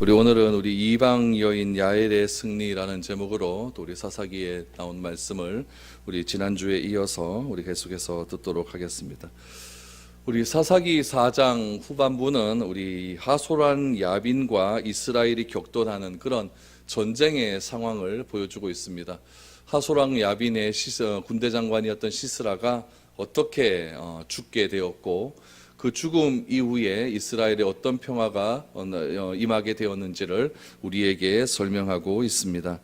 우리 오늘은 우리 이방 여인 야엘의 승리라는 제목으로 또 우리 사사기에 나온 말씀을 우리 지난주에 이어서 우리 계속해서 듣도록 하겠습니다. 우리 사사기 4장 후반부는 우리 하소란 야빈과 이스라엘이 격돌하는 그런 전쟁의 상황을 보여주고 있습니다. 하소란 야빈의 군대 장관이었던 시스라가 어떻게 죽게 되었고 그 죽음 이후에 이스라엘에 어떤 평화가 임하게 되었는지를 우리에게 설명하고 있습니다.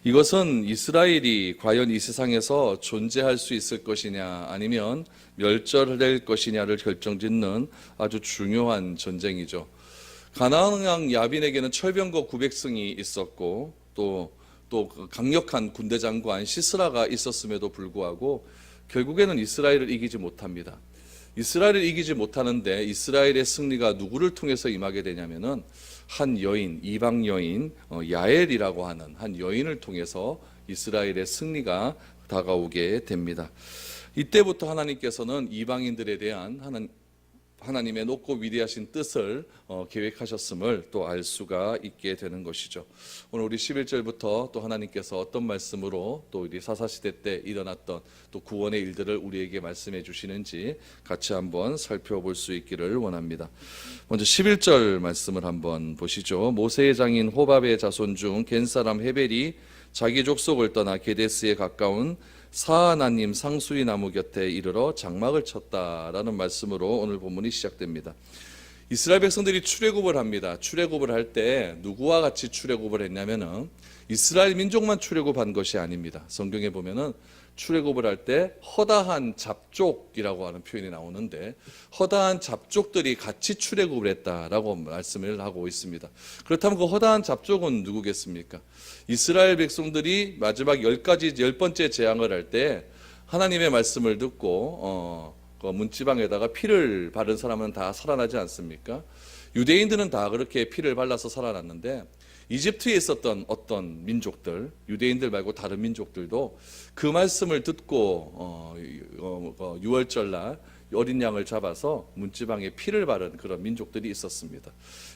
이것은 이스라엘이 과연 이 세상에서 존재할 수 있을 것이냐 아니면 멸절될 것이냐를 결정짓는 아주 중요한 전쟁이죠. 가나안 왕 야빈에게는 철병거 900승이 있었고 또 강력한 군대 장관 시스라가 있었음에도 불구하고 결국에는 이스라엘을 이기지 못합니다. 이스라엘을 이기지 못하는데 이스라엘의 승리가 누구를 통해서 임하게 되냐면은 한 여인, 이방 여인 야엘이라고 하는 한 여인을 통해서 이스라엘의 승리가 다가오게 됩니다. 이때부터 하나님께서는 이방인들에 대한 하나님의 높고 위대하신 뜻을 계획하셨음을 또 알 수가 있게 되는 것이죠. 오늘 우리 11절부터 또 하나님께서 어떤 말씀으로 또 우리 사사시대 때 일어났던 또 구원의 일들을 우리에게 말씀해 주시는지 같이 한번 살펴볼 수 있기를 원합니다. 먼저 11절 말씀을 한번 보시죠. 모세의 장인 호밥의 자손 중 겐사람 헤벨이 자기 족속을 떠나 게데스에 가까운 사하나님 상수리 나무 곁에 이르러 장막을 쳤다라는 말씀으로 오늘 본문이 시작됩니다. 이스라엘 백성들이 출애굽을 합니다. 출애굽을 할 때 누구와 같이 출애굽을 했냐면은 이스라엘 민족만 출애굽한 것이 아닙니다. 성경에 보면은 출애굽을 할 때 허다한 잡족이라고 하는 표현이 나오는데 허다한 잡족들이 같이 출애굽을 했다라고 말씀을 하고 있습니다. 그렇다면 그 허다한 잡족은 누구겠습니까? 이스라엘 백성들이 마지막 10번째 재앙을 할 때 하나님의 말씀을 듣고 그 문지방에다가 피를 바른 사람은 다 살아나지 않습니까? 유대인들은 다 그렇게 피를 발라서 살아났는데 이집트에 있었던 어떤 민족들, 유대인들 말고 다른 민족들도 그 말씀을 듣고 6월절날 어린 양을 잡아서 문지방에 피를 바른 그런 민족들이 있었습니다.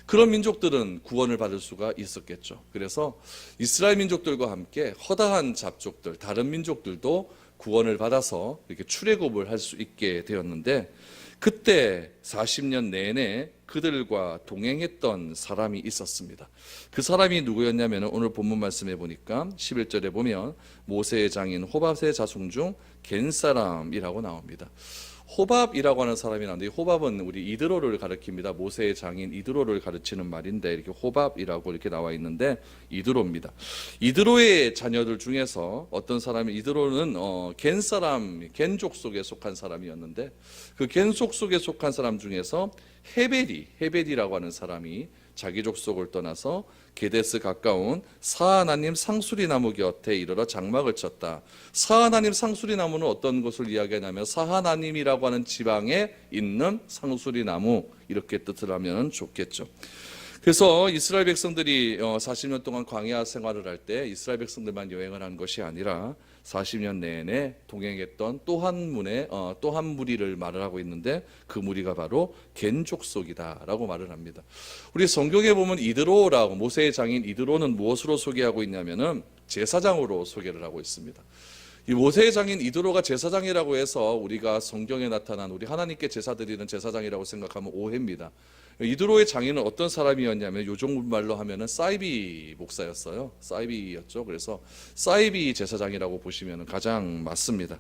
그런 민족들은 구원을 받을 수가 있었겠죠. 그래서 이스라엘 민족들과 함께 허다한 잡족들, 다른 민족들도 구원을 받아서 이렇게 출애굽을 할 수 있게 되었는데 그때 40년 내내 그들과 동행했던 사람이 있었습니다. 그 사람이 누구였냐면 오늘 본문 말씀해 보니까 11절에 보면 모세의 장인 호밥의 자손 중 겐사람이라고 나옵니다. 호밥이라고 하는 사람이 나오는데 호밥은 우리 이드로를 가리킵니다. 모세의 장인 이드로를 가르치는 말인데 이렇게 호밥이라고 이렇게 나와 있는데 이드로입니다. 이드로의 자녀들 중에서 어떤 사람이 이드로는 겐족 속에 속한 사람이었는데 그 겐족 속에 속한 사람 중에서 헤벨이라고 하는 사람이 자기 족속을 떠나서 게데스 가까운 사하나님 상수리 나무 곁에 이르러 장막을 쳤다. 사하나님 상수리 나무는 어떤 것을 이야기하냐면 사하나님이라고 하는 지방에 있는 상수리 나무 이렇게 뜻을 하면 좋겠죠. 그래서 이스라엘 백성들이 40년 동안 광야 생활을 할 때 이스라엘 백성들만 여행을 한 것이 아니라 40년 내내 동행했던 또 한 무리를 말을 하고 있는데 그 무리가 바로 겐 족속이다라고 말을 합니다. 우리 성경에 보면 이드로라고 모세의 장인 이드로는 무엇으로 소개하고 있냐면은 제사장으로 소개를 하고 있습니다. 이 모세의 장인 이드로가 제사장이라고 해서 우리가 성경에 나타난 우리 하나님께 제사 드리는 제사장이라고 생각하면 오해입니다. 이드로의 장인은 어떤 사람이었냐면 요즘 말로 하면은 사이비 목사였어요. 사이비였죠. 그래서 사이비 제사장이라고 보시면 가장 맞습니다.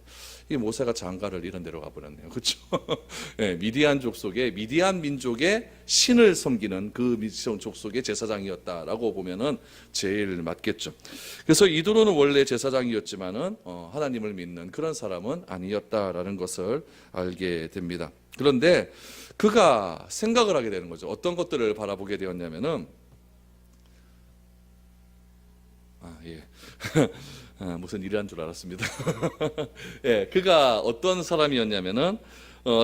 이 모세가 장가를 이런 데로 가버렸네요. 그렇죠? 네, 미디안 족속의 미디안 민족의 신을 섬기는 그 미디안 족속의 제사장이었다라고 보면은 제일 맞겠죠. 그래서 이드로는 원래 제사장이었지만은 하나님을 믿는 그런 사람은 아니었다라는 것을 알게 됩니다. 그런데 그가 생각을 하게 되는 거죠. 어떤 것들을 바라보게 되었냐면은 무슨 일이 한 줄 알았습니다. 예, 그가 어떤 사람이었냐면은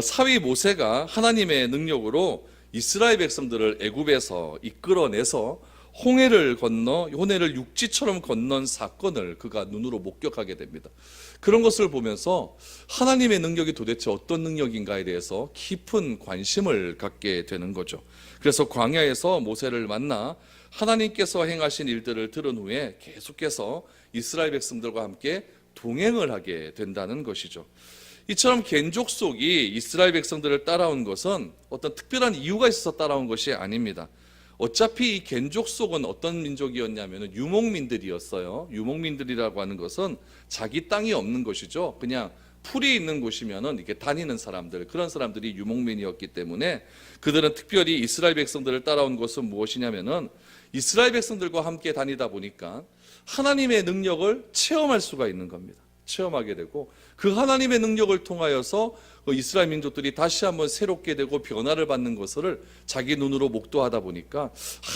사위 모세가 하나님의 능력으로 이스라엘 백성들을 애굽에서 이끌어내서 홍해를 육지처럼 건넌 사건을 그가 눈으로 목격하게 됩니다. 그런 것을 보면서 하나님의 능력이 도대체 어떤 능력인가에 대해서 깊은 관심을 갖게 되는 거죠. 그래서 광야에서 모세를 만나 하나님께서 행하신 일들을 들은 후에 계속해서 이스라엘 백성들과 함께 동행을 하게 된다는 것이죠. 이처럼 겐족속이 이스라엘 백성들을 따라온 것은 어떤 특별한 이유가 있어서 따라온 것이 아닙니다. 어차피 이 겐족속은 어떤 민족이었냐면 유목민들이었어요. 유목민들이라고 하는 것은 자기 땅이 없는 것이죠. 그냥 풀이 있는 곳이면은 이렇게 다니는 사람들, 그런 사람들이 유목민이었기 때문에 그들은 특별히 이스라엘 백성들을 따라온 것은 무엇이냐면은 이스라엘 백성들과 함께 다니다 보니까 하나님의 능력을 체험할 수가 있는 겁니다. 체험하게 되고 그 하나님의 능력을 통하여서 이스라엘 민족들이 다시 한번 새롭게 되고 변화를 받는 것을 자기 눈으로 목도하다 보니까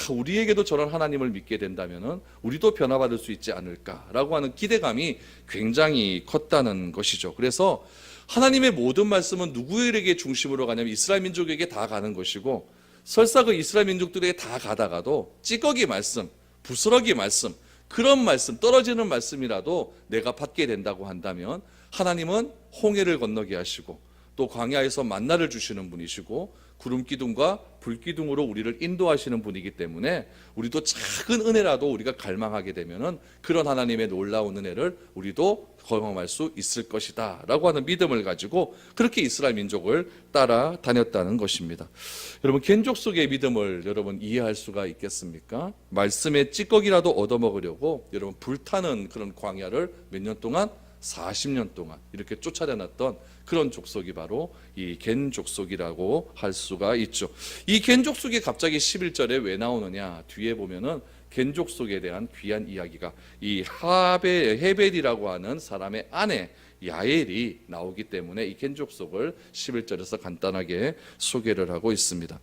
우리에게도 저런 하나님을 믿게 된다면 우리도 변화받을 수 있지 않을까라고 하는 기대감이 굉장히 컸다는 것이죠. 그래서 하나님의 모든 말씀은 누구에게 중심으로 가냐면 이스라엘 민족에게 다 가는 것이고, 설사 그 이스라엘 민족들에게 다 가다가도 찌꺼기 말씀, 부스러기 말씀, 그런 말씀, 떨어지는 말씀이라도 내가 받게 된다고 한다면 하나님은 홍해를 건너게 하시고 또 광야에서 만나를 주시는 분이시고 구름 기둥과 불 기둥으로 우리를 인도하시는 분이기 때문에 우리도 작은 은혜라도 우리가 갈망하게 되면은 그런 하나님의 놀라운 은혜를 우리도 경험할 수 있을 것이다 라고 하는 믿음을 가지고 그렇게 이스라엘 민족을 따라다녔다는 것입니다. 여러분, 겐족 속의 믿음을 여러분 이해할 수가 있겠습니까? 말씀의 찌꺼기라도 얻어먹으려고 여러분 불타는 그런 광야를 몇 년 동안 40년 동안 이렇게 쫓아다녔던 그런 족속이 바로 이 겐 족속이라고 할 수가 있죠. 이 겐 족속이 갑자기 11절에 왜 나오느냐, 뒤에 보면은 겐 족속에 대한 귀한 이야기가 이 헤벨이라고 하는 사람의 아내 야엘이 나오기 때문에 이 겐 족속을 11절에서 간단하게 소개를 하고 있습니다.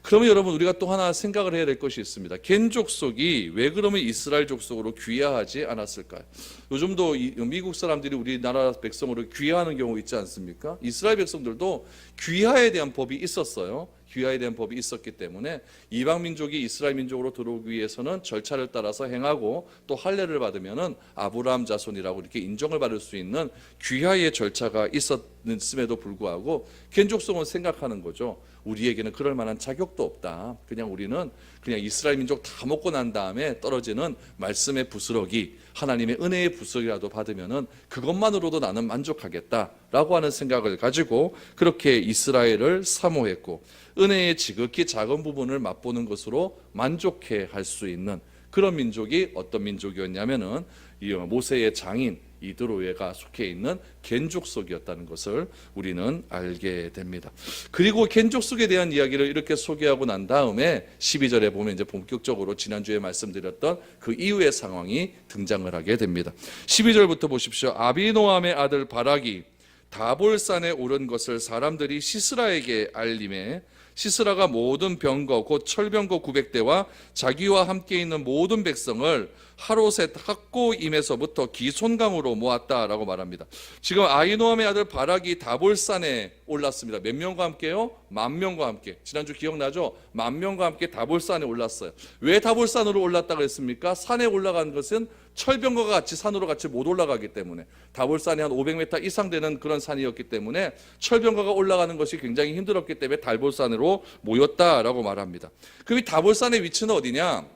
그러면 여러분, 우리가 또 하나 생각을 해야 될 것이 있습니다. 겐 족속이 왜 그러면 이스라엘 족속으로 귀화하지 않았을까요? 요즘도 미국 사람들이 우리나라 백성으로 귀화하는 경우 있지 않습니까? 이스라엘 백성들도 귀화에 대한 법이 있었어요. 귀화에 대한 법이 있었기 때문에 이방 민족이 이스라엘 민족으로 들어오기 위해서는 절차를 따라서 행하고 또 할례를 받으면은 아브라함 자손이라고 이렇게 인정을 받을 수 있는 귀화의 절차가 있었음에도 불구하고 겐 족속은 생각하는 거죠. 우리에게는 그럴 만한 자격도 없다. 그냥 우리는 그냥 이스라엘 민족 다 먹고 난 다음에 떨어지는 말씀의 부스러기, 하나님의 은혜의 부스러기라도 받으면은 그것만으로도 나는 만족하겠다라고 하는 생각을 가지고 그렇게 이스라엘을 사모했고 은혜의 지극히 작은 부분을 맛보는 것으로 만족해 할 수 있는 그런 민족이 어떤 민족이었냐면은 이 모세의 장인 이드로에가 속해 있는 겐 족속이었다는 것을 우리는 알게 됩니다. 그리고 겐 족속에 대한 이야기를 이렇게 소개하고 난 다음에 12절에 보면 이제 본격적으로 지난주에 말씀드렸던 그 이후의 상황이 등장을 하게 됩니다. 12절부터 보십시오. 아비노함의 아들 바락이 다볼산에 오른 것을 사람들이 시스라에게 알림해 시스라가 모든 병거 곧 철병거 900대와 자기와 함께 있는 모든 백성을 하로셋 학고임에서부터 기손강으로 모았다라고 말합니다. 지금 아히노함의 아들 바락이 다볼산에 올랐습니다. 몇 명과 함께요? 10,000명과 함께. 지난주 기억나죠? 10,000명과 함께 다볼산에 올랐어요. 왜 다볼산으로 올랐다고 했습니까? 산에 올라간 것은 철병거가 같이 산으로 같이 못 올라가기 때문에, 다볼산이 한 500m 이상 되는 그런 산이었기 때문에 철병거가 올라가는 것이 굉장히 힘들었기 때문에 다볼산으로 모였다라고 말합니다. 그럼 이 다볼산의 위치는 어디냐?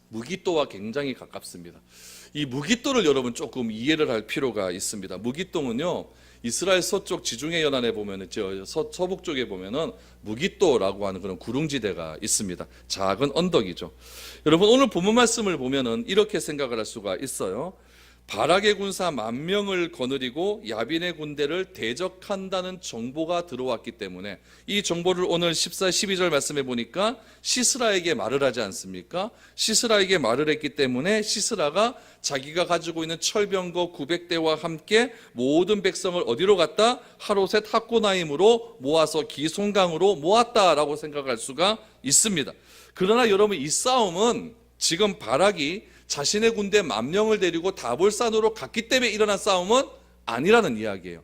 무기또와 굉장히 가깝습니다. 이 무기또를 여러분 조금 이해를 할 필요가 있습니다. 무기또는요, 이스라엘 서쪽 지중해 연안에 보면은 서북 쪽에 보면은 무기또라고 하는 그런 구릉지대가 있습니다. 작은 언덕이죠. 여러분, 오늘 본문 말씀을 보면은 이렇게 생각을 할 수가 있어요. 바락의 군사 10,000명을 거느리고 야빈의 군대를 대적한다는 정보가 들어왔기 때문에 이 정보를 오늘 14, 12절 말씀해 보니까 시스라에게 말을 하지 않습니까? 시스라에게 말을 했기 때문에 시스라가 자기가 가지고 있는 철병거 900대와 함께 모든 백성을 어디로 갔다? 하로셋 학고나임으로 모아서 기손강으로 모았다라고 생각할 수가 있습니다. 그러나 여러분, 이 싸움은 지금 바락이 자신의 군대 10,000명을 데리고 다볼산으로 갔기 때문에 일어난 싸움은 아니라는 이야기예요.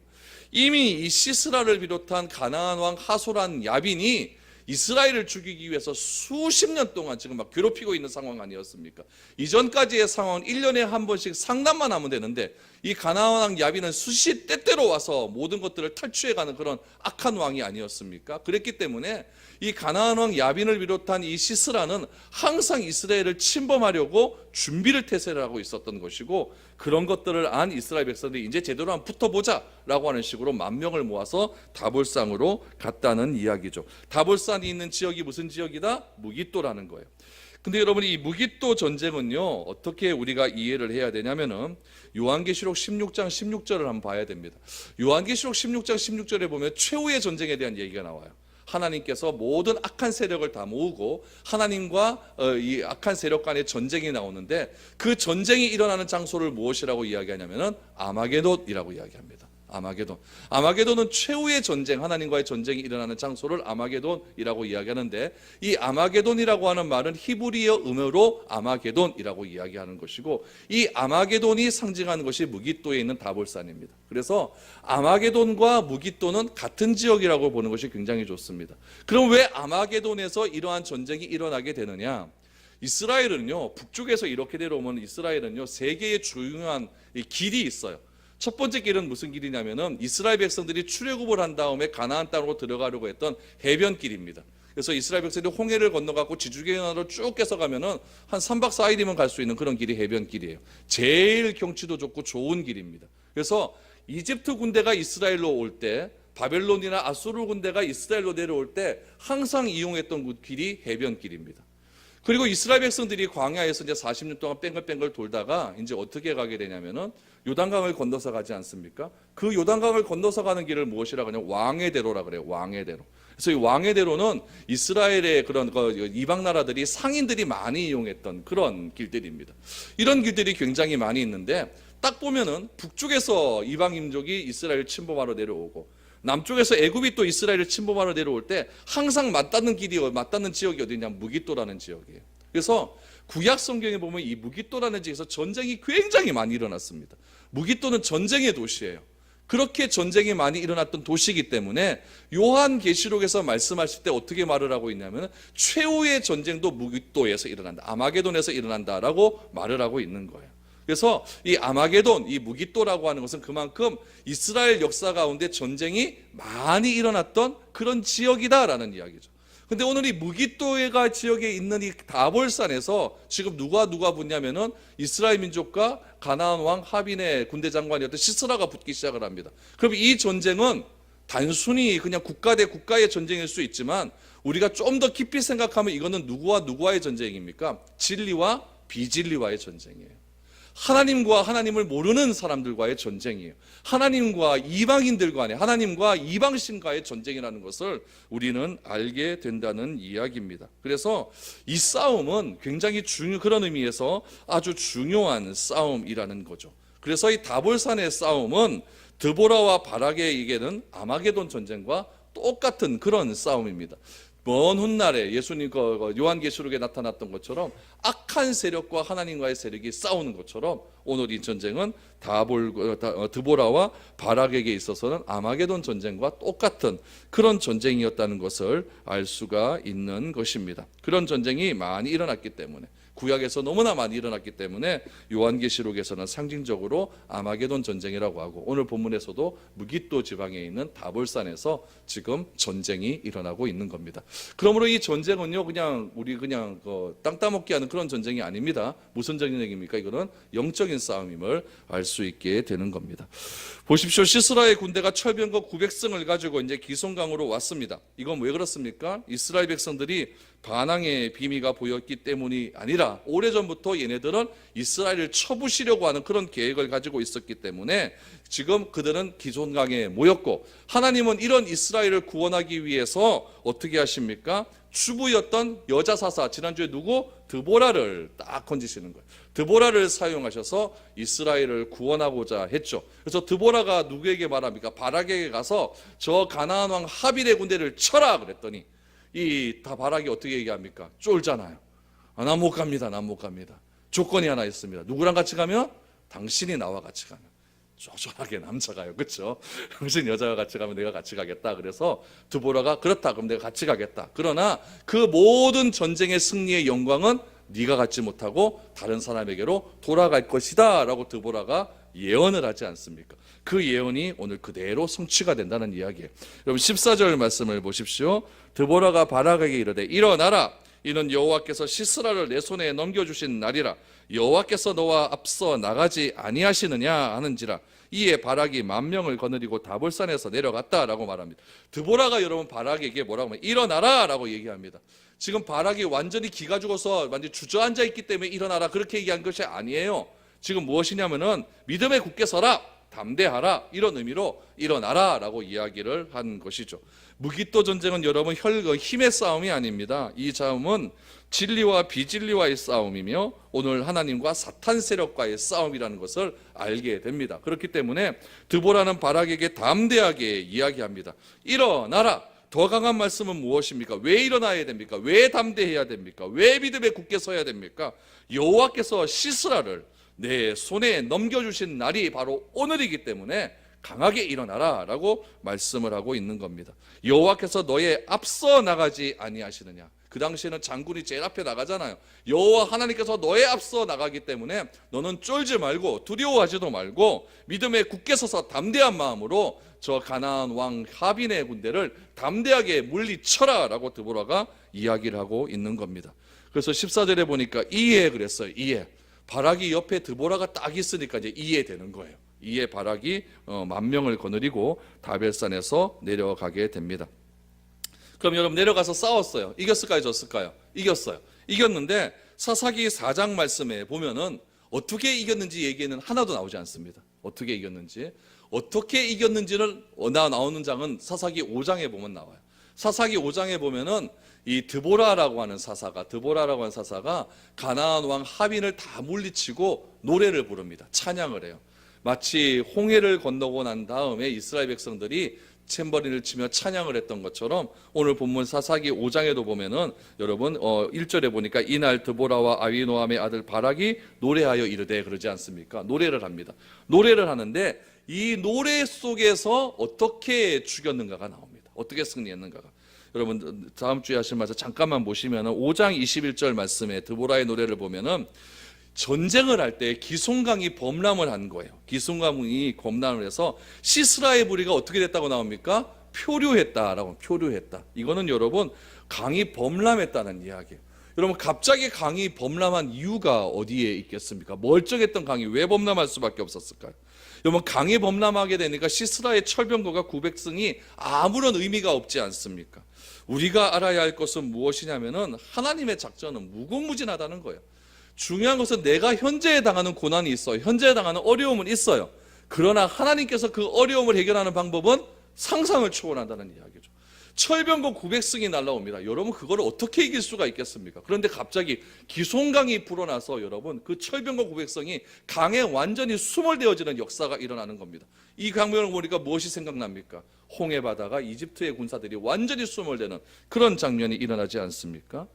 이미 이 시스라를 비롯한 가나안 왕 하소란 야빈이 이스라엘을 죽이기 위해서 수십 년 동안 지금 막 괴롭히고 있는 상황 아니었습니까? 이전까지의 상황은 1년에 한 번씩 상담만 하면 되는데 이 가나안 왕 야빈은 수시 때때로 와서 모든 것들을 탈취해가는 그런 악한 왕이 아니었습니까? 그랬기 때문에 이 가나안 왕 야빈을 비롯한 이 시스라는 항상 이스라엘을 침범하려고 준비를 태세를 하고 있었던 것이고, 그런 것들을 안 이스라엘 백성들이 이제 제대로 한번 붙어보자 라고 하는 식으로 만 명을 모아서 다볼산으로 갔다는 이야기죠. 다볼산이 있는 지역이 무슨 지역이다? 무깃도라는 거예요. 근데 여러분, 이 무깃도 전쟁은요 어떻게 우리가 이해를 해야 되냐면은 요한계시록 16장 16절을 한번 봐야 됩니다. 요한계시록 16장 16절에 보면 최후의 전쟁에 대한 얘기가 나와요. 하나님께서 모든 악한 세력을 다 모으고 하나님과 이 악한 세력 간의 전쟁이 나오는데, 그 전쟁이 일어나는 장소를 무엇이라고 이야기하냐면은 아마게돈이라고 이야기합니다. 아마게돈은 최후의 전쟁, 하나님과의 전쟁이 일어나는 장소를 아마게돈이라고 이야기하는데, 이 아마게돈이라고 하는 말은 히브리어 음어로 아마게돈이라고 이야기하는 것이고, 이 아마게돈이 상징하는 것이 무깃도에 있는 다볼산입니다. 그래서 아마게돈과 무깃도는 같은 지역이라고 보는 것이 굉장히 좋습니다. 그럼 왜 아마게돈에서 이러한 전쟁이 일어나게 되느냐? 이스라엘은요, 북쪽에서 이렇게 내려오면 이스라엘은요 세 개의 중요한 길이 있어요. 첫 번째 길은 무슨 길이냐면은 이스라엘 백성들이 출애굽을 한 다음에 가나안 땅으로 들어가려고 했던 해변길입니다. 그래서 이스라엘 백성들이 홍해를 건너가고 지주계강으로 쭉 깨서 가면은 한 3박 4일이면 갈 수 있는 그런 길이 해변길이에요. 제일 경치도 좋고 좋은 길입니다. 그래서 이집트 군대가 이스라엘로 올 때, 바벨론이나 아수르 군대가 이스라엘로 내려올 때 항상 이용했던 그 길이 해변길입니다. 그리고 이스라엘 백성들이 광야에서 이제 40년 동안 뺑글뺑글 돌다가 이제 어떻게 가게 되냐면은 요단강을 건너서 가지 않습니까? 그 요단강을 건너서 가는 길을 무엇이라고 하냐면 왕의 대로라 그래요. 왕의 대로. 그래서 이 왕의 대로는 이스라엘의 그런 이방 나라들이 상인들이 많이 이용했던 그런 길들입니다. 이런 길들이 굉장히 많이 있는데, 딱 보면은 북쪽에서 이방 민족이 이스라엘 침범하러 내려오고 남쪽에서 애굽이 또 이스라엘을 침범하러 내려올 때 항상 맞닿는 지역이 어디냐? 무깃도라는 지역이에요. 그래서 구약 성경에 보면 이 무깃도라는 지역에서 전쟁이 굉장히 많이 일어났습니다. 무깃도는 전쟁의 도시예요. 그렇게 전쟁이 많이 일어났던 도시이기 때문에 요한계시록에서 말씀하실 때 어떻게 말을 하고 있냐면 최후의 전쟁도 무깃도에서 일어난다, 아마게돈에서 일어난다라고 말을 하고 있는 거예요. 그래서 이 아마게돈, 이 무깃도라고 하는 것은 그만큼 이스라엘 역사 가운데 전쟁이 많이 일어났던 그런 지역이다라는 이야기죠. 근데 오늘 이 무깃도가 지역에 있는 이 다볼산에서 지금 누가 붙냐면은 이스라엘 민족과 가나안 왕 하빈의 군대 장관이었던 시스라가 붙기 시작을 합니다. 그럼 이 전쟁은 단순히 그냥 국가 대 국가의 전쟁일 수 있지만, 우리가 좀 더 깊이 생각하면 이거는 누구와 누구와의 전쟁입니까? 진리와 비진리와의 전쟁이에요. 하나님과 하나님을 모르는 사람들과의 전쟁이에요. 하나님과 이방인들 간의, 하나님과 이방신과의 전쟁이라는 것을 우리는 알게 된다는 이야기입니다. 그래서 이 싸움은 굉장히 그런 의미에서 아주 중요한 싸움이라는 거죠. 그래서 이 다볼산의 싸움은 드보라와 바락에게는 아마게돈 전쟁과 똑같은 그런 싸움입니다. 먼 훗날에 예수님 요한계시록에 나타났던 것처럼 악한 세력과 하나님과의 세력이 싸우는 것처럼 오늘 이 전쟁은 드보라와 바락에게 있어서는 아마게돈 전쟁과 똑같은 그런 전쟁이었다는 것을 알 수가 있는 것입니다. 그런 전쟁이 많이 일어났기 때문에, 구약에서 너무나 많이 일어났기 때문에 요한계시록에서는 상징적으로 아마게돈 전쟁이라고 하고, 오늘 본문에서도 무깃도 지방에 있는 다볼산에서 지금 전쟁이 일어나고 있는 겁니다. 그러므로 이 전쟁은요 우리 땅 따먹기 하는 그런 전쟁이 아닙니다. 무슨 전쟁입니까? 이거는 영적인 싸움임을 알 수 있게 되는 겁니다. 보십시오. 시스라의 군대가 철병거 900승을 가지고 이제 기송강으로 왔습니다. 이건 왜 그렇습니까? 이스라엘 백성들이 반항의 비미가 보였기 때문이 아니라 오래전부터 얘네들은 이스라엘을 쳐부시려고 하는 그런 계획을 가지고 있었기 때문에 지금 그들은 기손강에 모였고, 하나님은 이런 이스라엘을 구원하기 위해서 어떻게 하십니까? 주부였던 여자 사사, 지난주에 누구? 드보라를 딱 건지시는 거예요. 드보라를 사용하셔서 이스라엘을 구원하고자 했죠. 그래서 드보라가 누구에게 말합니까? 바락에게 가서 저 가나안 왕 하빌의 군대를 쳐라 그랬더니 이 다 바락이 어떻게 얘기합니까? 쫄잖아요. 난 못 갑니다. 조건이 하나 있습니다. 누구랑 같이 가면? 당신이 나와 같이 가면. 쪼잔하게 남자가요, 그렇죠? 당신 여자가 같이 가면 내가 같이 가겠다. 그래서 드보라가 그렇다, 그럼 내가 같이 가겠다. 그러나 그 모든 전쟁의 승리의 영광은 네가 갖지 못하고 다른 사람에게로 돌아갈 것이다 라고 드보라가 예언을 하지 않습니까? 그 예언이 오늘 그대로 성취가 된다는 이야기예요. 여러분 14절 말씀을 보십시오. 드보라가 바락에게 이르되 일어나라, 이는 여호와께서 시스라를 내 손에 넘겨주신 날이라. 여호와께서 너와 앞서 나가지 아니하시느냐 하는지라. 이에 바락이 10,000명을 거느리고 다볼산에서 내려갔다라고 말합니다. 드보라가 여러분 바락에게 뭐라고 하면 일어나라 라고 얘기합니다. 지금 바락이 완전히 기가 죽어서 완전히 주저앉아 있기 때문에 일어나라 그렇게 얘기한 것이 아니에요. 지금 무엇이냐면은 믿음에 굳게 서라, 담대하라, 이런 의미로 일어나라 라고 이야기를 한 것이죠. 무기토 전쟁은 여러분 힘의 싸움이 아닙니다. 이 싸움은 진리와 비진리와의 싸움이며 오늘 하나님과 사탄 세력과의 싸움이라는 것을 알게 됩니다. 그렇기 때문에 드보라는 바락에게 담대하게 이야기합니다. 일어나라. 더 강한 말씀은 무엇입니까? 왜 일어나야 됩니까? 왜 담대해야 됩니까? 왜 믿음에 굳게 서야 됩니까? 여호와께서 시스라를 내 손에 넘겨주신 날이 바로 오늘이기 때문에 강하게 일어나라 라고 말씀을 하고 있는 겁니다. 여호와께서 너의 앞서 나가지 아니하시느냐. 그 당시에는 장군이 제일 앞에 나가잖아요. 여호와 하나님께서 너의 앞서 나가기 때문에 너는 쫄지 말고 두려워하지도 말고 믿음에 굳게 서서 담대한 마음으로 저 가나안 왕 하빈의 군대를 담대하게 물리쳐라 라고 드보라가 이야기를 하고 있는 겁니다. 그래서 14절에 보니까 이에 그랬어요. 이에 바락이 옆에 드보라가 딱 있으니까 이제 이해되는 거예요. 이에 바락이 10,000명을 거느리고 다벨산에서 내려가게 됩니다. 그럼 여러분 내려가서 싸웠어요. 이겼을까요? 졌을까요? 이겼어요. 이겼는데 사사기 4장 말씀에 보면은 어떻게 이겼는지 얘기는 하나도 나오지 않습니다. 어떻게 이겼는지. 어떻게 이겼는지를 나오는 장은 사사기 5장에 보면 나와요. 사사기 5장에 보면은 이 드보라라고 하는 사사가 가나안 왕 하빈을 다 물리치고 노래를 부릅니다. 찬양을 해요. 마치 홍해를 건너고 난 다음에 이스라엘 백성들이 챔버린을 치며 찬양을 했던 것처럼 오늘 본문 사사기 5장에도 보면은 여러분 1절에 보니까 이날 드보라와 아비노함의 아들 바락이 노래하여 이르되 그러지 않습니까? 노래를 합니다. 노래를 하는데 이 노래 속에서 어떻게 죽였는가가 나옵니다. 어떻게 승리했는가가. 여러분 다음 주에 하실 말씀 잠깐만 보시면은 5장 21절 말씀에 드보라의 노래를 보면은 전쟁을 할 때 기송강이 범람을 한 거예요. 기송강이 범람을 해서 시스라의 무리가 어떻게 됐다고 나옵니까? 표류했다라고. 표류했다. 이거는 여러분 강이 범람했다는 이야기예요. 여러분 갑자기 강이 범람한 이유가 어디에 있겠습니까? 멀쩡했던 강이 왜 범람할 수밖에 없었을까요? 여러분 강이 범람하게 되니까 시스라의 철병거가 900승이 아무런 의미가 없지 않습니까? 우리가 알아야 할 것은 무엇이냐면은 하나님의 작전은 무궁무진하다는 거예요. 중요한 것은 내가 현재에 당하는 고난이 있어요. 현재에 당하는 어려움은 있어요. 그러나 하나님께서 그 어려움을 해결하는 방법은 상상을 초월한다는 이야기죠. 철병거 900승이 날라옵니다. 여러분 그걸 어떻게 이길 수가 있겠습니까? 그런데 갑자기 기송강이 불어나서 여러분 그 철병거 900승이 강에 완전히 수몰되어지는 역사가 일어나는 겁니다. 이 강명을 보니까 무엇이 생각납니까? 홍해 바다가 이집트의 군사들이 완전히 수몰되는 그런 장면이 일어나지 않습니까?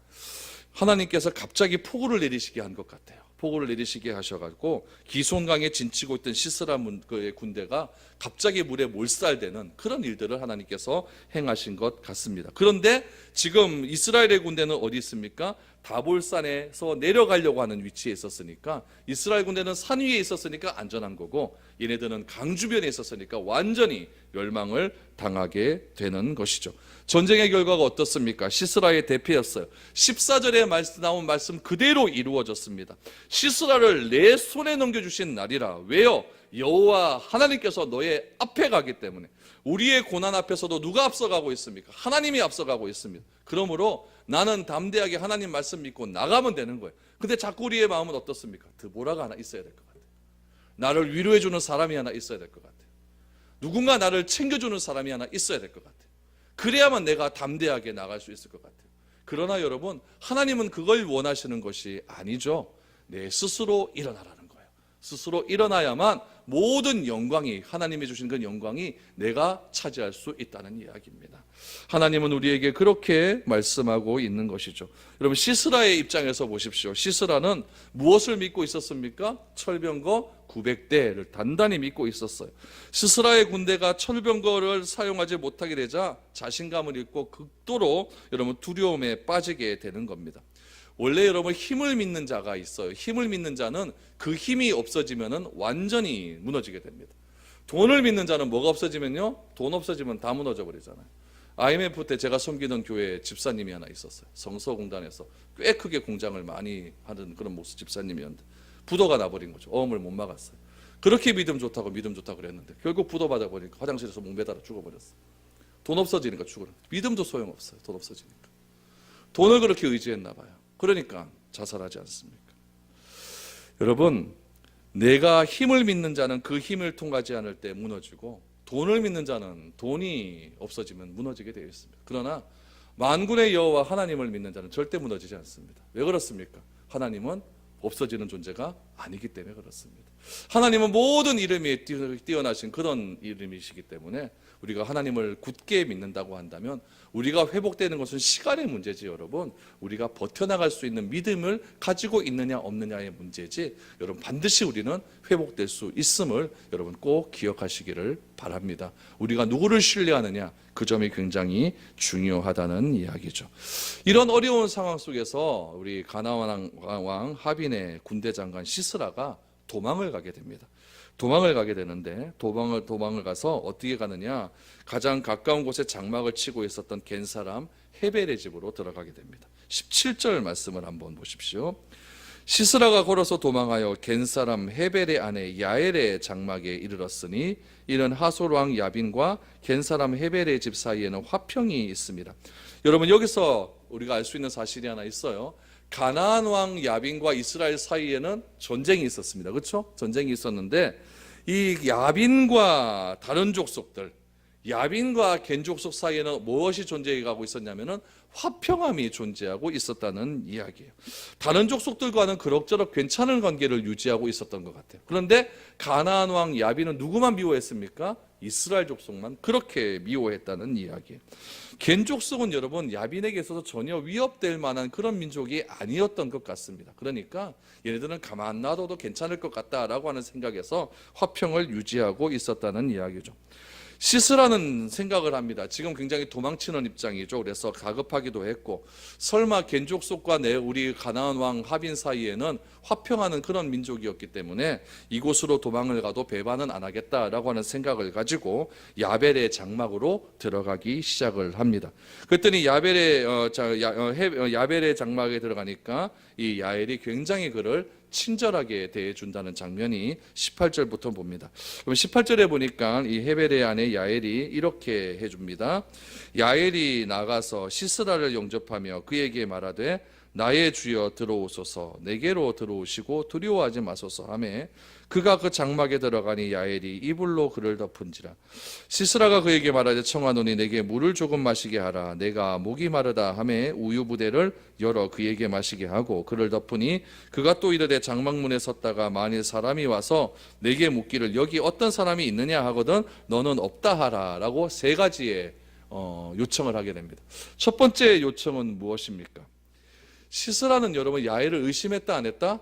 하나님께서 갑자기 폭우를 내리시게 한 것 같아요. 폭우를 내리시게 하셔가지고 기손강에 진치고 있던 시스라의 군대가 갑자기 물에 몰살되는 그런 일들을 하나님께서 행하신 것 같습니다. 그런데 지금 이스라엘의 군대는 어디 있습니까? 다볼산에서 내려가려고 하는 위치에 있었으니까 이스라엘 군대는 산 위에 있었으니까 안전한 거고 얘네들은 강 주변에 있었으니까 완전히 멸망을 당하게 되는 것이죠. 전쟁의 결과가 어떻습니까? 시스라의 대패였어요. 14절에 나온 말씀 그대로 이루어졌습니다. 시스라를 내 손에 넘겨주신 날이라. 왜요? 여호와 하나님께서 너의 앞에 가기 때문에. 우리의 고난 앞에서도 누가 앞서가고 있습니까? 하나님이 앞서가고 있습니다. 그러므로 나는 담대하게 하나님 말씀 믿고 나가면 되는 거예요. 근데 자꾸 우리의 마음은 어떻습니까? 드보라가 하나 있어야 될 것 같아요. 나를 위로해주는 사람이 하나 있어야 될 것 같아요. 누군가 나를 챙겨주는 사람이 하나 있어야 될 것 같아요. 그래야만 내가 담대하게 나갈 수 있을 것 같아요. 그러나 여러분 하나님은 그걸 원하시는 것이 아니죠. 내 스스로 일어나라는 거예요. 스스로 일어나야만 모든 영광이, 하나님이 주신 그 영광이 내가 차지할 수 있다는 이야기입니다. 하나님은 우리에게 그렇게 말씀하고 있는 것이죠. 여러분, 시스라의 입장에서 보십시오. 시스라는 무엇을 믿고 있었습니까? 철병거 900대를 단단히 믿고 있었어요. 시스라의 군대가 철병거를 사용하지 못하게 되자 자신감을 잃고 극도로 여러분 두려움에 빠지게 되는 겁니다. 원래 여러분 힘을 믿는 자가 있어요. 힘을 믿는 자는 그 힘이 없어지면 완전히 무너지게 됩니다. 돈을 믿는 자는 뭐가 없어지면요? 돈 없어지면 다 무너져 버리잖아요. IMF 때 제가 섬기던 교회에 집사님이 하나 있었어요. 성서공단에서 꽤 크게 공장을 많이 하는 그런 목수 집사님이었는데 부도가 나버린 거죠. 어음을 못 막았어요. 그렇게 믿음 좋다고 그랬는데 결국 부도 받아 버리니까 화장실에서 목매달아 죽어버렸어요. 돈 없어지니까 죽어요. 믿음도 소용없어요. 돈 없어지니까. 돈을 그렇게 의지했나 봐요. 그러니까 자살하지 않습니까? 여러분, 내가 힘을 믿는 자는 그 힘을 통하지 않을 때 무너지고 돈을 믿는 자는 돈이 없어지면 무너지게 되어 있습니다. 그러나 만군의 여호와 하나님을 믿는 자는 절대 무너지지 않습니다. 왜 그렇습니까? 하나님은 없어지는 존재가 아니기 때문에 그렇습니다. 하나님은 모든 이름이 뛰어나신 그런 이름이시기 때문에 우리가 하나님을 굳게 믿는다고 한다면 우리가 회복되는 것은 시간의 문제지 여러분. 우리가 버텨나갈 수 있는 믿음을 가지고 있느냐 없느냐의 문제지 여러분 반드시 우리는 회복될 수 있음을 여러분 꼭 기억하시기를 바랍니다. 우리가 누구를 신뢰하느냐 그 점이 굉장히 중요하다는 이야기죠. 이런 어려운 상황 속에서 우리 가나안 왕 하빈의 군대 장관 시스라가 도망을 가게 됩니다. 도망을 가게 되는데 도망을 가서 어떻게 가느냐, 가장 가까운 곳에 장막을 치고 있었던 겐 사람 헤벨의 집으로 들어가게 됩니다. 17절 말씀을 한번 보십시오. 시스라가 걸어서 도망하여 겐 사람 헤벨의 아내 야엘의 장막에 이르렀으니 이는 하솔 왕 야빈과 겐 사람 헤벨의 집 사이에는 화평이 있습니다. 여러분, 여기서 우리가 알 수 있는 사실이 하나 있어요. 가나안 왕 야빈과 이스라엘 사이에는 전쟁이 있었습니다. 그렇죠? 전쟁이 있었는데 이 야빈과 다른 족속들, 야빈과 겐 족속 사이에는 무엇이 존재하고 있었냐면은 화평함이 존재하고 있었다는 이야기예요. 다른 족속들과는 그럭저럭 괜찮은 관계를 유지하고 있었던 것 같아요. 그런데 가나안 왕 야빈은 누구만 미워했습니까? 이스라엘 족속만 그렇게 미워했다는 이야기예요. 겐 족속은 여러분 야빈에게 있어서 전혀 위협될 만한 그런 민족이 아니었던 것 같습니다. 그러니까 얘네들은 가만 놔둬도 괜찮을 것 같다라고 하는 생각에서 화평을 유지하고 있었다는 이야기죠. 시스라는 생각을 합니다. 지금 굉장히 도망치는 입장이죠. 그래서 가급하기도 했고 설마 겐 족속과 우리 가나안 왕 하빈 사이에는 화평하는 그런 민족이었기 때문에 이곳으로 도망을 가도 배반은 안 하겠다라고 하는 생각을 가지고 야벨의 장막으로 들어가기 시작을 합니다. 그랬더니 야벨의 장막에 들어가니까 이 야엘이 굉장히 그를 친절하게 대해준다는 장면이 18절부터 봅니다. 그럼 18절에 보니까 이 헤벨의 아내 야엘이 이렇게 해줍니다. 야엘이 나가서 시스라를 영접하며 그에게 말하되 나의 주여 들어오소서, 내게로 들어오시고 두려워하지 마소서 하매 그가 그 장막에 들어가니 야엘이 이불로 그를 덮은지라. 시스라가 그에게 말하되 청하노니 내게 물을 조금 마시게 하라. 내가 목이 마르다 하매 우유 부대를 열어 그에게 마시게 하고 그를 덮으니 그가 또 이르되 장막문에 섰다가 만일 사람이 와서 내게 묻기를 여기 어떤 사람이 있느냐 하거든 너는 없다 하라 라고 세 가지의 요청을 하게 됩니다. 첫 번째 요청은 무엇입니까? 시스라는 여러분 야엘을 의심했다 안 했다?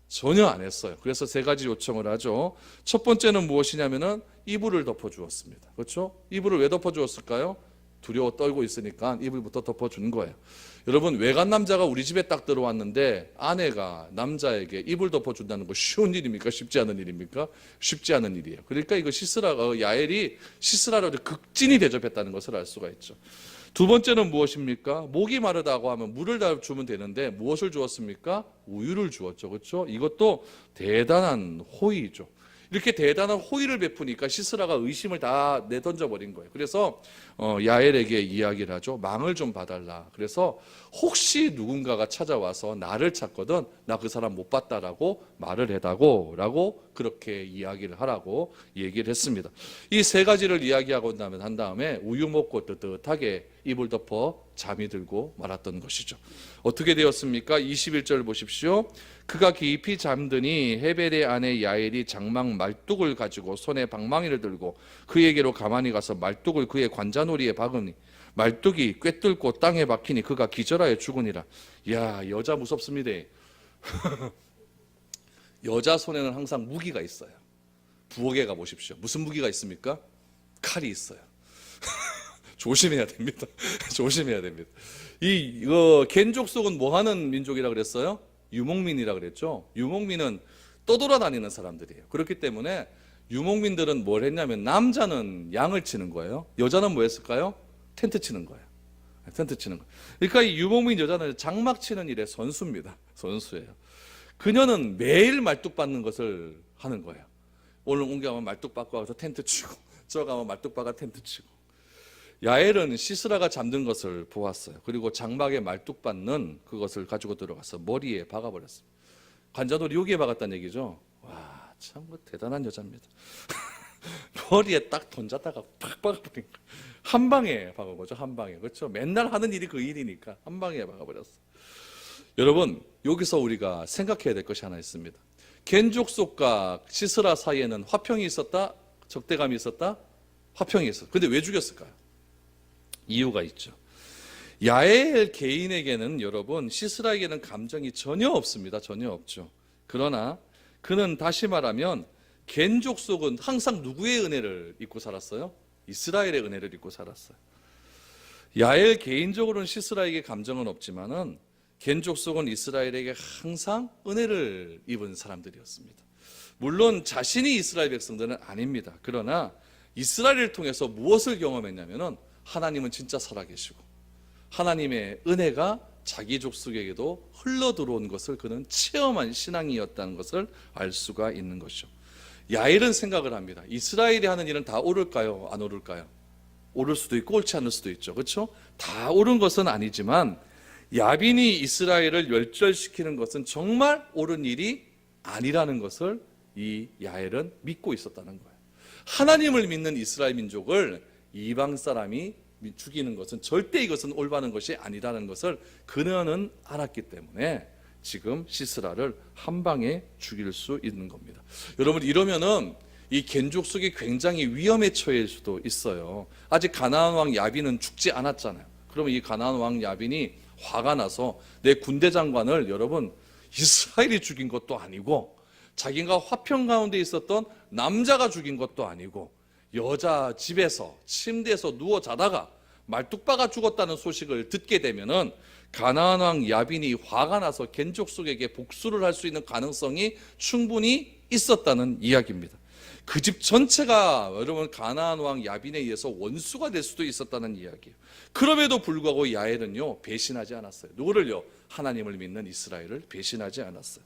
전혀 안 했어요. 그래서 세 가지 요청을 하죠. 첫 번째는 무엇이냐면은 이불을 덮어 주었습니다. 그렇죠? 이불을 왜 덮어 주었을까요? 두려워 떨고 있으니까 이불부터 덮어 준 거예요. 여러분, 외간 남자가 우리 집에 딱 들어왔는데 아내가 남자에게 이불 덮어 준다는 거 쉬운 일입니까? 쉽지 않은 일입니까? 쉽지 않은 일이에요. 그러니까 이거 야엘이 시스라를 극진히 대접했다는 것을 알 수가 있죠. 두 번째는 무엇입니까? 목이 마르다고 하면 물을 다 주면 되는데 무엇을 주었습니까? 우유를 주었죠. 그렇죠? 이것도 대단한 호의죠. 이렇게 대단한 호의를 베푸니까 시스라가 의심을 다 내던져 버린 거예요. 그래서 야엘에게 이야기를 하죠. 망을 좀 봐달라. 그래서 혹시 누군가가 찾아와서 나를 찾거든 나 그 사람 못 봤다라고 말을 해다고 라고 그렇게 이야기를 하라고 얘기를 했습니다. 이 세 가지를 이야기하고 한 다음에 우유 먹고 뜨뜻하게 이불 덮어 잠이 들고 말았던 것이죠. 어떻게 되었습니까? 21절 보십시오. 그가 깊이 잠드니 헤벨의 아내 야엘이 장막 말뚝을 가지고 손에 방망이를 들고 그에게로 가만히 가서 말뚝을 그의 관자놀이에 박으니 말뚝이 꿰뚫고 땅에 박히니 그가 기절하여 죽으니라. 야, 여자 무섭습니다. 여자 손에는 항상 무기가 있어요. 부엌에 가보십시오. 무슨 무기가 있습니까? 칼이 있어요. 조심해야 됩니다. 조심해야 됩니다. 이거 겐족속은 뭐 하는 민족이라 그랬어요? 유목민이라 그랬죠. 유목민은 떠돌아다니는 사람들이에요. 그렇기 때문에 유목민들은 뭘 했냐면 남자는 양을 치는 거예요. 여자는 뭐 했을까요? 텐트 치는 거예요. 텐트 치는 거. 그러니까 이 유목민 여자는 장막 치는 일의 선수입니다. 선수예요. 그녀는 매일 말뚝 받는 것을 하는 거예요. 오늘 옮겨가면 말뚝 받고 와서 텐트 치고 저 가면 말뚝 받아 텐트 치고. 야엘은 시스라가 잠든 것을 보았어요. 그리고 장막에 말뚝 받는 그것을 가지고 들어가서 머리에 박아버렸어요. 관자놀이 여기에 박았다는 얘기죠. 와, 참 대단한 여자입니다. 머리에 딱 던졌다가 팍 박아버린 거예요. 한 방에 박은 거죠. 한 방에. 그렇죠. 맨날 하는 일이 그 일이니까 한 방에 박아버렸어요. 여러분, 여기서 우리가 생각해야 될 것이 하나 있습니다. 겐족속과 시스라 사이에는 화평이 있었다? 적대감이 있었다? 화평이 있었다. 근데 왜 죽였을까요? 이유가 있죠. 야엘 개인에게는 여러분, 시스라에게는 감정이 전혀 없습니다. 전혀 없죠. 그러나 그는 다시 말하면 겐족속은 항상 누구의 은혜를 입고 살았어요? 이스라엘의 은혜를 입고 살았어요. 야엘 개인적으로는 시스라에게 감정은 없지만은 겐족속은 이스라엘에게 항상 은혜를 입은 사람들이었습니다. 물론 자신이 이스라엘 백성들은 아닙니다. 그러나 이스라엘을 통해서 무엇을 경험했냐면은 하나님은 진짜 살아계시고 하나님의 은혜가 자기 족속에게도 흘러 들어온 것을 그는 체험한 신앙이었다는 것을 알 수가 있는 것이죠. 야엘은 생각을 합니다. 이스라엘이 하는 일은 다 옳을까요? 안 옳을까요? 옳을 수도 있고 옳지 않을 수도 있죠. 그렇죠? 다 옳은 것은 아니지만 야빈이 이스라엘을 멸절시키는 것은 정말 옳은 일이 아니라는 것을 이 야엘은 믿고 있었다는 거예요. 하나님을 믿는 이스라엘 민족을 이방 사람이 죽이는 것은 절대 이것은 올바른 것이 아니라는 것을 그녀는 알았기 때문에 지금 시스라를 한 방에 죽일 수 있는 겁니다. 여러분, 이러면은 이 겐족속이 굉장히 위험에 처할 수도 있어요. 아직 가나안 왕 야빈은 죽지 않았잖아요. 그러면 이 가나안 왕 야빈이 화가 나서 내 군대 장관을 여러분 이스라엘이 죽인 것도 아니고 자기가 화평 가운데 있었던 남자가 죽인 것도 아니고 여자 집에서 침대에서 누워 자다가 말뚝박아 죽었다는 소식을 듣게 되면은 가나안 왕 야빈이 화가 나서 겐족속에게 복수를 할 수 있는 가능성이 충분히 있었다는 이야기입니다. 그 집 전체가 여러분 가나안 왕 야빈에 의해서 원수가 될 수도 있었다는 이야기예요. 그럼에도 불구하고 야엘은요 배신하지 않았어요. 누구를요? 하나님을 믿는 이스라엘을 배신하지 않았어요.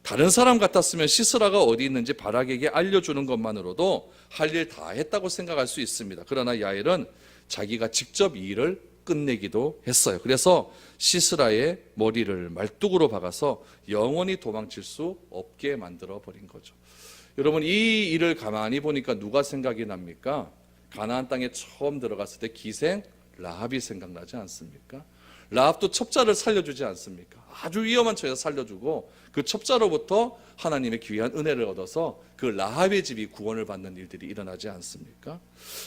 다른 사람 같았으면 시스라가 어디 있는지 바락에게 알려주는 것만으로도 할 일 다 했다고 생각할 수 있습니다. 그러나 야엘은 자기가 직접 이 일을 끝내기도 했어요. 그래서 시스라의 머리를 말뚝으로 박아서 영원히 도망칠 수 없게 만들어 버린 거죠. 여러분, 이 일을 가만히 보니까 누가 생각이 납니까? 가나안 땅에 처음 들어갔을 때 기생 라합이 생각나지 않습니까? 라합도 첩자를 살려주지 않습니까? 아주 위험한 처에서 살려주고 그 첩자로부터 하나님의 귀한 은혜를 얻어서 그 라합의 집이 구원을 받는 일들이 일어나지 않습니까?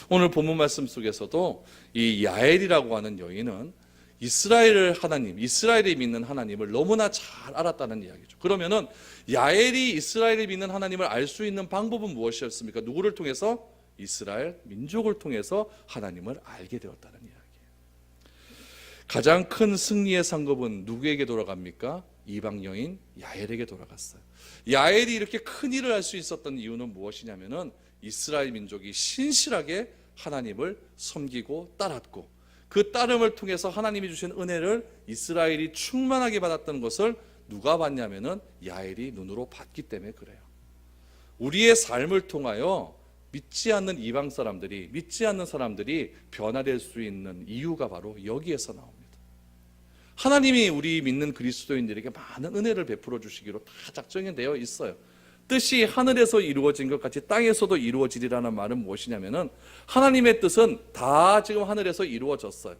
오늘 본문 말씀 속에서도 이 야엘이라고 하는 여인은 이스라엘을 하나님, 이스라엘이 믿는 하나님을 너무나 잘 알았다는 이야기죠. 그러면은 야엘이 이스라엘을 믿는 하나님을 알 수 있는 방법은 무엇이었습니까? 누구를 통해서? 이스라엘 민족을 통해서 하나님을 알게 되었다는 이야기예요. 가장 큰 승리의 상급은 누구에게 돌아갑니까? 이방 여인 야엘에게 돌아갔어요. 야엘이 이렇게 큰 일을 할 수 있었던 이유는 무엇이냐면은 이스라엘 민족이 신실하게 하나님을 섬기고 따랐고 그 따름을 통해서 하나님이 주신 은혜를 이스라엘이 충만하게 받았던 것을 누가 봤냐면은 야엘이 눈으로 봤기 때문에 그래요. 우리의 삶을 통하여 믿지 않는 이방 사람들이, 믿지 않는 사람들이 변화될 수 있는 이유가 바로 여기에서 나옵니다. 하나님이 우리 믿는 그리스도인들에게 많은 은혜를 베풀어 주시기로 다 작정이 되어 있어요. 뜻이 하늘에서 이루어진 것 같이 땅에서도 이루어지리라는 말은 무엇이냐면은 하나님의 뜻은 다 지금 하늘에서 이루어졌어요.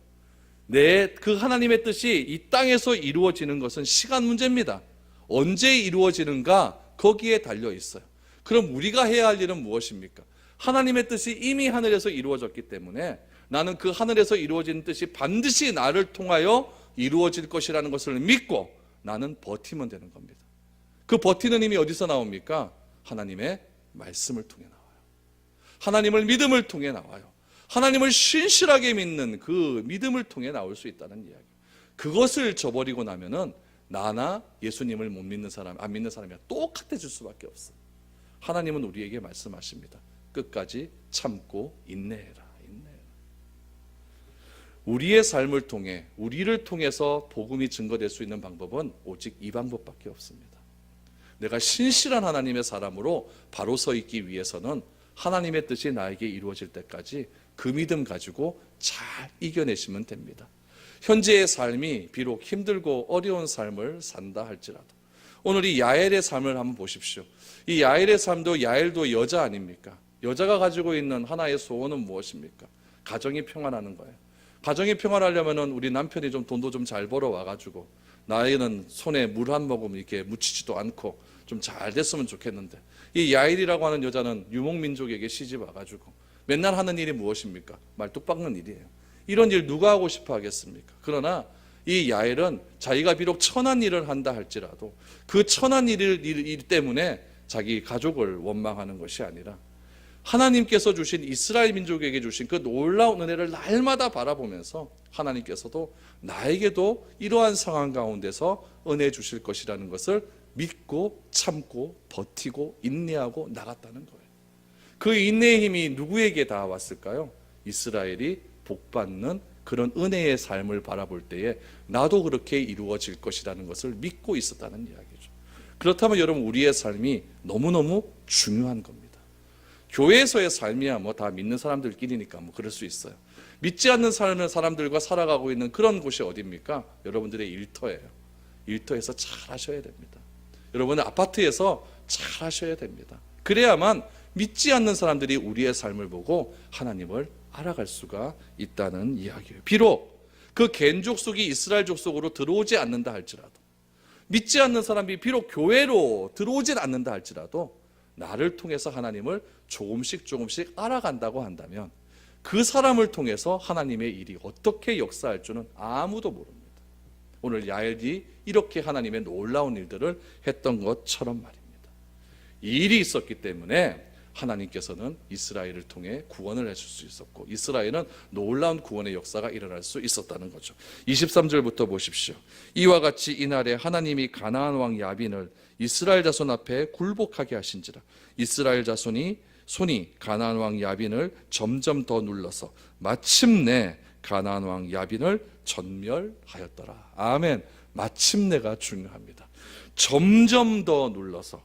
그 하나님의 뜻이 이 땅에서 이루어지는 것은 시간 문제입니다. 언제 이루어지는가 거기에 달려 있어요. 그럼 우리가 해야 할 일은 무엇입니까? 하나님의 뜻이 이미 하늘에서 이루어졌기 때문에 나는 그 하늘에서 이루어진 뜻이 반드시 나를 통하여 이루어질 것이라는 것을 믿고 나는 버티면 되는 겁니다. 그 버티는 힘이 어디서 나옵니까? 하나님의 말씀을 통해 나와요. 하나님을 믿음을 통해 나와요. 하나님을 신실하게 믿는 그 믿음을 통해 나올 수 있다는 이야기. 그것을 저버리고 나면은 나나 예수님을 못 믿는 사람, 안 믿는 사람이 똑같아질 수밖에 없어요. 하나님은 우리에게 말씀하십니다. 끝까지 참고 인내해라. 우리의 삶을 통해, 우리를 통해서 복음이 증거될 수 있는 방법은 오직 이 방법밖에 없습니다. 내가 신실한 하나님의 사람으로 바로 서 있기 위해서는 하나님의 뜻이 나에게 이루어질 때까지 그 믿음 가지고 잘 이겨내시면 됩니다. 현재의 삶이 비록 힘들고 어려운 삶을 산다 할지라도 오늘 이 야엘의 삶을 한번 보십시오. 이 야엘의 삶도 야엘도 여자 아닙니까? 여자가 가지고 있는 하나의 소원은 무엇입니까? 가정이 평안하는 거예요. 가정이 평안하려면 우리 남편이 좀 돈도 좀 잘 벌어 와가지고 나에는 손에 물 한 모금 이렇게 묻히지도 않고 좀 잘 됐으면 좋겠는데, 이 야엘이라고 하는 여자는 유목민족에게 시집 와가지고 맨날 하는 일이 무엇입니까? 말뚝 박는 일이에요. 이런 일 누가 하고 싶어 하겠습니까? 그러나 이 야엘은 자기가 비록 천한 일을 한다 할지라도 그 천한 일 때문에 자기 가족을 원망하는 것이 아니라 하나님께서 주신 이스라엘 민족에게 주신 그 놀라운 은혜를 날마다 바라보면서 하나님께서도 나에게도 이러한 상황 가운데서 은혜 주실 것이라는 것을 믿고 참고 버티고 인내하고 나갔다는 거예요. 그 인내의 힘이 누구에게 닿아왔을까요? 이스라엘이 복받는 그런 은혜의 삶을 바라볼 때에 나도 그렇게 이루어질 것이라는 것을 믿고 있었다는 이야기죠. 그렇다면 여러분, 우리의 삶이 너무너무 중요한 겁니다. 교회에서의 삶이야 뭐 다 믿는 사람들끼리니까 뭐 그럴 수 있어요. 믿지 않는 사람들과 살아가고 있는 그런 곳이 어디입니까? 여러분들의 일터예요. 일터에서 잘 하셔야 됩니다. 여러분은 아파트에서 잘 하셔야 됩니다. 그래야만 믿지 않는 사람들이 우리의 삶을 보고 하나님을 알아갈 수가 있다는 이야기예요. 비록 그 겐 족속이 이스라엘 족속으로 들어오지 않는다 할지라도, 믿지 않는 사람이 비록 교회로 들어오진 않는다 할지라도 나를 통해서 하나님을 조금씩 알아간다고 한다면 그 사람을 통해서 하나님의 일이 어떻게 역사할 줄은 아무도 모릅니다. 오늘 야엘이 이렇게 하나님의 놀라운 일들을 했던 것처럼 말입니다. 이 일이 있었기 때문에 하나님께서는 이스라엘을 통해 구원을 해줄 수 있었고, 이스라엘은 놀라운 구원의 역사가 일어날 수 있었다는 거죠. 23절부터 보십시오. 이와 같이 이날에 하나님이 가나안 왕 야빈을 이스라엘 자손 앞에 굴복하게 하신지라. 이스라엘 자손이 손이 가나안 왕 야빈을 점점 더 눌러서 마침내 가나안 왕 야빈을 전멸하였더라. 아멘. 마침내가 중요합니다. 점점 더 눌러서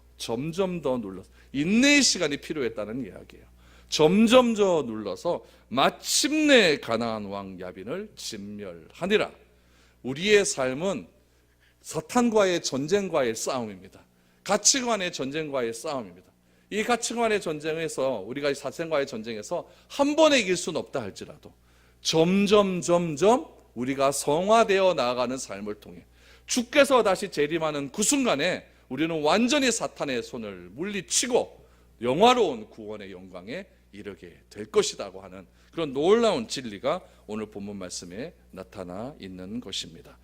인내의 시간이 필요했다는 이야기예요. 점점 더 눌러서 마침내 가나안 왕 야빈을 진멸하니라. 우리의 삶은 사탄과의 전쟁과의 싸움입니다. 가치관의 전쟁과의 싸움입니다. 이 가치관의 전쟁에서, 우리가 사탄과의 전쟁에서 한 번에 이길 수는 없다 할지라도 점점 우리가 성화되어 나아가는 삶을 통해 주께서 다시 재림하는 그 순간에 우리는 완전히 사탄의 손을 물리치고 영화로운 구원의 영광에 이르게 될 것이라고 하는 그런 놀라운 진리가 오늘 본문 말씀에 나타나 있는 것입니다.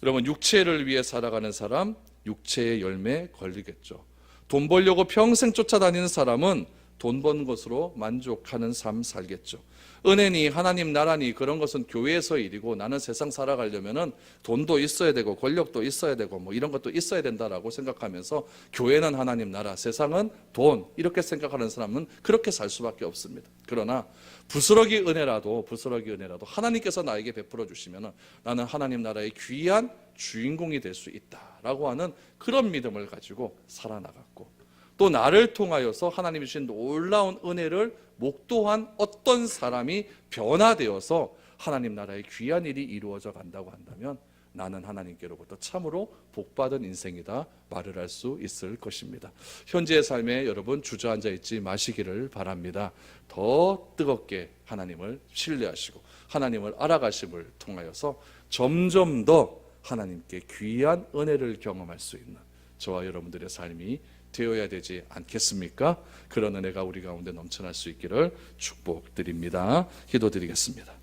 여러분, 육체를 위해 살아가는 사람, 육체의 열매에 걸리겠죠. 돈 벌려고 평생 쫓아다니는 사람은 돈 번 것으로 만족하는 삶 살겠죠. 은혜니 하나님 나라니 그런 것은 교회에서 일이고, 나는 세상 살아가려면은 돈도 있어야 되고 권력도 있어야 되고 뭐 이런 것도 있어야 된다라고 생각하면서 교회는 하나님 나라, 세상은 돈, 이렇게 생각하는 사람은 그렇게 살 수밖에 없습니다. 그러나 부스러기 은혜라도 하나님께서 나에게 베풀어 주시면은 나는 하나님 나라의 귀한 주인공이 될 수 있다라고 하는 그런 믿음을 가지고 살아나갔고, 또 나를 통하여서 하나님이 주신 놀라운 은혜를 목도한 어떤 사람이 변화되어서 하나님 나라의 귀한 일이 이루어져 간다고 한다면 나는 하나님께로부터 참으로 복받은 인생이다 말을 할 수 있을 것입니다. 현재의 삶에 여러분 주저앉아 있지 마시기를 바랍니다. 더 뜨겁게 하나님을 신뢰하시고 하나님을 알아가심을 통하여서 점점 더 하나님께 귀한 은혜를 경험할 수 있는 저와 여러분들의 삶이 되어야 되지 않겠습니까? 그런 은혜가 우리 가운데 넘쳐날 수 있기를 축복드립니다. 기도드리겠습니다.